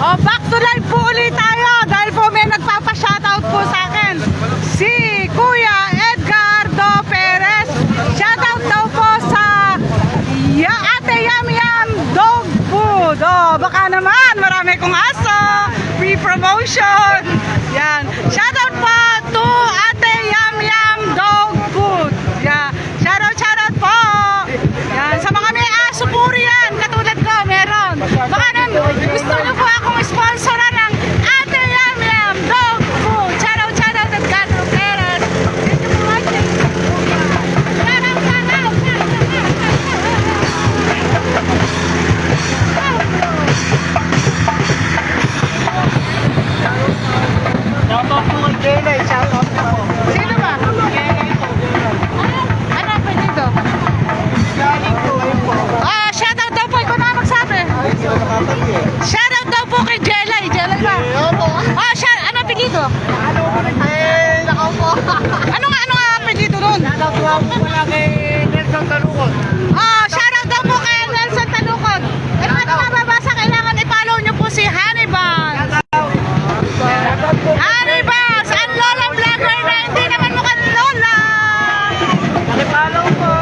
Oh, back to live po ulit tayo dahil po may nagpapa-shoutout po sa akin. Si Kuya Edgardo Perez. Shoutout daw po sa Ate Yum Yum Dog Food. Oh, baka naman marami kong aso. Free promotion. Yan. Shoutout po to Ate Yum Yum Dog Food. Yeah. Shoutout po. Yan. Sa mga may aso puri yan. Katulad ko, meron. Baka naman gusto nyo po akong sponsoran ng Ate Yum Yum Dog Food. Shoutout Edgardo Perez. Thank you for watching. Shoutout po kay Jelay, shoutout po. Sino ba? Ano ang pwede? Galing po kayo po. Shoutout daw po. Ikaw na magsabi. Shoutout daw po kay Jelay. Jelay ba? Opo. Ano ang pwede? Nakaw po. Ano nga ang pwede doon? Shoutout po pala kay Nelson Talukon. Shoutout daw po kay Nelson Talukon. Ano mababasa? Kailangan i-follow nyo po si Hannibal. Hannibal! Ang lola vlogger na hindi naman mukhang lola. Nakipalaw po.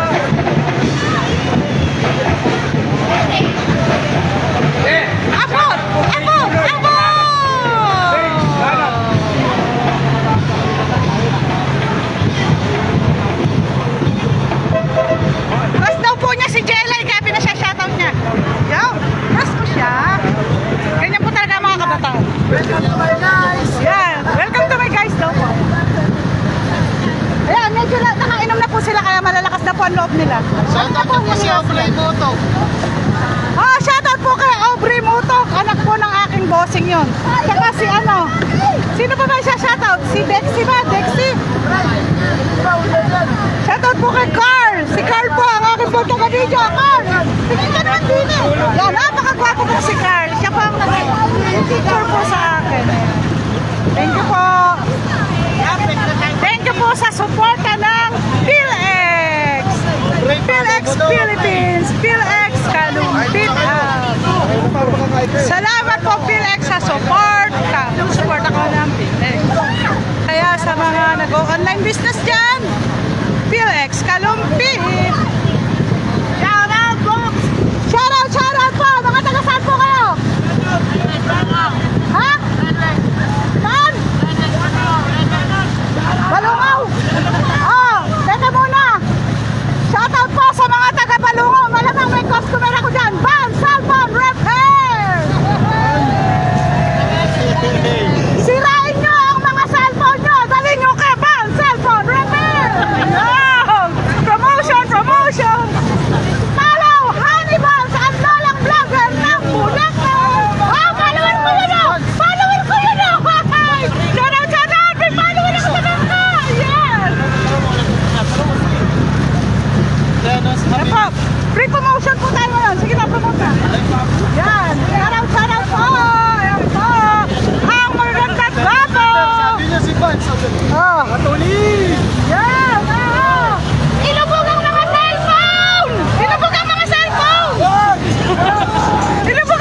Abot! Abot! Crush daw po niya si Jelay kaya pinasya-shoutout niya. Yo! Crush po siya. Ganyan po talaga mga kabataan. Welcome to my guys. Yan! Welcome to my guys daw po. Ayan, medyo nakainom na po sila kaya malalakas na po ang loob nila. Shoutout po si Oplay Boto. Shoutout po kay Aubrey Mutok. Anak po ng aking bossing yun. Saka si ano? Sino pa ba siya shoutout? Si Dexy ba? Dexy? Shoutout po kay Carl. Si Carl po ang aking pagkakabidyo. Carl! Tingin ka naman din eh. Yan, napakagwapo po si Carl. Siya po ang nag-picture po sa akin. Thank you po. Thank you po sa suporta ng PhilX. PhilX Philippines. PhilX Kalumpit. Salamat po PhilX sa suporta. Support ako ng PhilX. Kaya sa mga nag-online business dyan, PhilX Kalumpit. Shoutout po. Shoutout po. Mga taga-saan po kayo? Ha? Saan? Balungaw. Teka muna. Shoutout po sa mga taga-Balungaw. Malamang may customer ako dyan. Van Salmon Repair. Sirain nyo ang mga cellphone nyo. Dali nyo kay Van Salmon Repair. Promotion. Follow Hannibal sa ang lolang vlogger ng Bulacan. Follower ko yun o. Shoutout. May follower ako sa bangka. Yes. Yan po. Free promotion po tayo ngayon. Sige na, promote na. Yan. Shoutout po. Ayan po. Ang magagandang gato. Sabi niya si Van, sabi niya. Matuli! Yan. Ilubog ang mga cellphone. Ilubog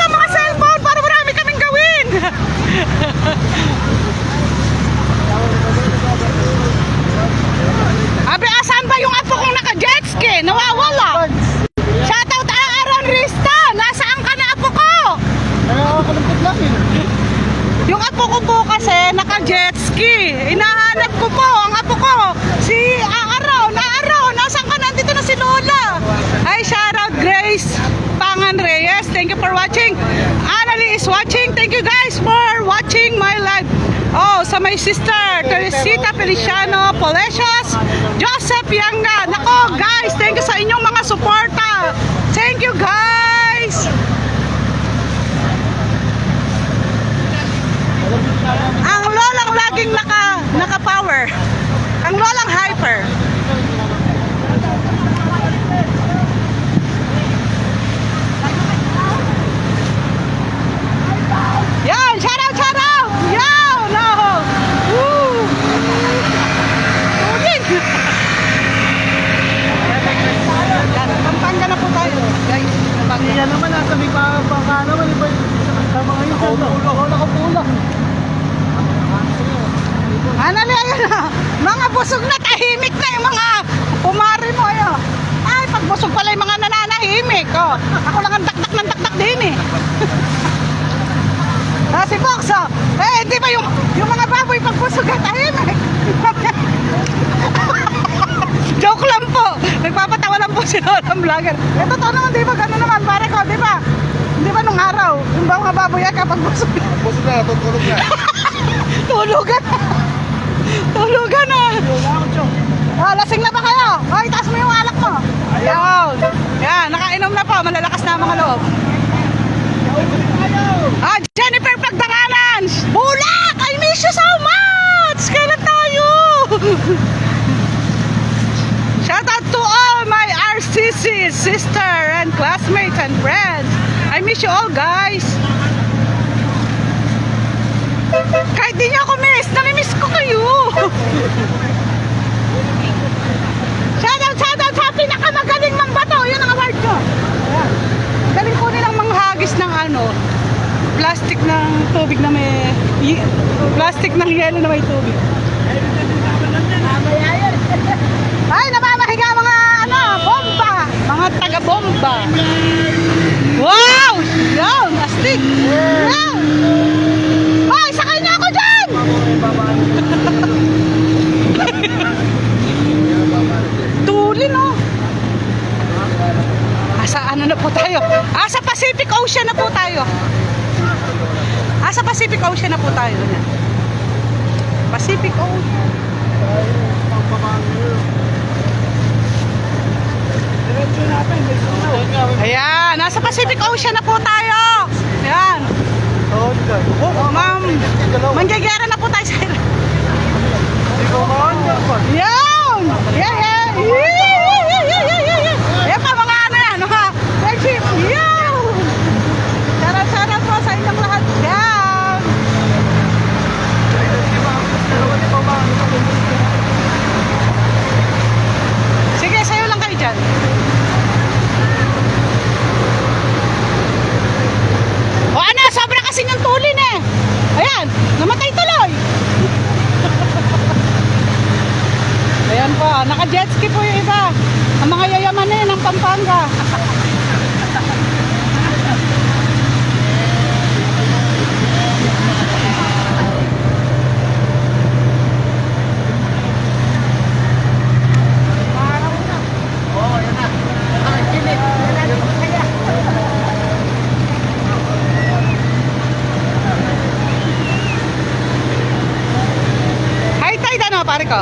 ang mga cellphone para marami kaming gawin. Abi, asan ba yung apo kong naka-jet ski? Nawawala. Shoutout Aaron Rista. Nasaan ka na apo ko? Kalungkot lang eh. Yung apo ko po kasi naka-jet ski. Hinahanap ko po ang apo ko. Si Aaron, nasaan ka? Nandito na si Lola. Hi, shoutout Grace Pangan Reyes. Thank you for watching. Annalie is watching. Thank you guys for watching my live. Sa my sister, Teresita Feliciano Polesios, Joseph Yanga. Nako guys, thank you sa inyong mga suporta. Thank you guys. Ang lolang laging naka-power. Ang lolang hyper. Yan, shoutout. Yan, no. Woo. Ulit. Yan, Pampanga na po tayo, guys. Nakapulo. Anali, ayun na. Mga busog na, tahimik na yung mga pumari mo. Ayun. Ay, pag busog pala yung mga nananahimik. Oh. Ako lang ang taktak ng taktak din eh. Ah, si Box, oh. Eh, di ba yung mga baboy pag busog at tahimik? Joke lang po. Nagpapatawa lang po si Lola Vlogger. Eh, totoo naman, di ba? Gano'n naman, pare ko, di ba? Di ba nung araw, yung ba mga baboy ay kapag busog Busog na, tutulog na. tulugan na. Tulugan na. Oh, lasing na ba kayo? Hoy, taas mo yung alak mo. Ayun. Yan, nakainom na po. Malalakas na ang mga loob. Ah, Jennifer Pagdanganan. Bulak! I miss you so much! Kailan tayo? Shout out to all my RCC sister and classmates and friends. I miss you all, guys. Kahit di niyo ako miss, namimiss ko kayo. Shout out sa pinakamagaling mang bato. Yun ang award ko. Ayan. Galing ko nilang manghagis ng plastic ng tubig na may plastic ng yelo na may tubig. Ay, namamahiga mga bomba. Mga taga-bomba. Wow! Yan, astig. Yan. Ay, sakay niyo ako dyan! Tuli, no? Asa ano na po tayo? Sa Pacific Ocean na po tayo. Sa Pacific Ocean na po tayo. Yan. Pacific Ocean. Ayan, nasa Pacific Ocean na po tayo. Ayan. Ma'am, manggagara na po tayo sa yan! Yeah! Yan pa mga yan, mga friendship! Yan! Sarap po sa inyong lahat yan! Sige, sayo lang kayo dyan. O ano, sobra kasi yung tulin eh! Ayan, namatay tuloy! Ayan po, naka-jet ski po yung iba. Ang mga yayamanin ng Pampanga. High tide ano, pare ko?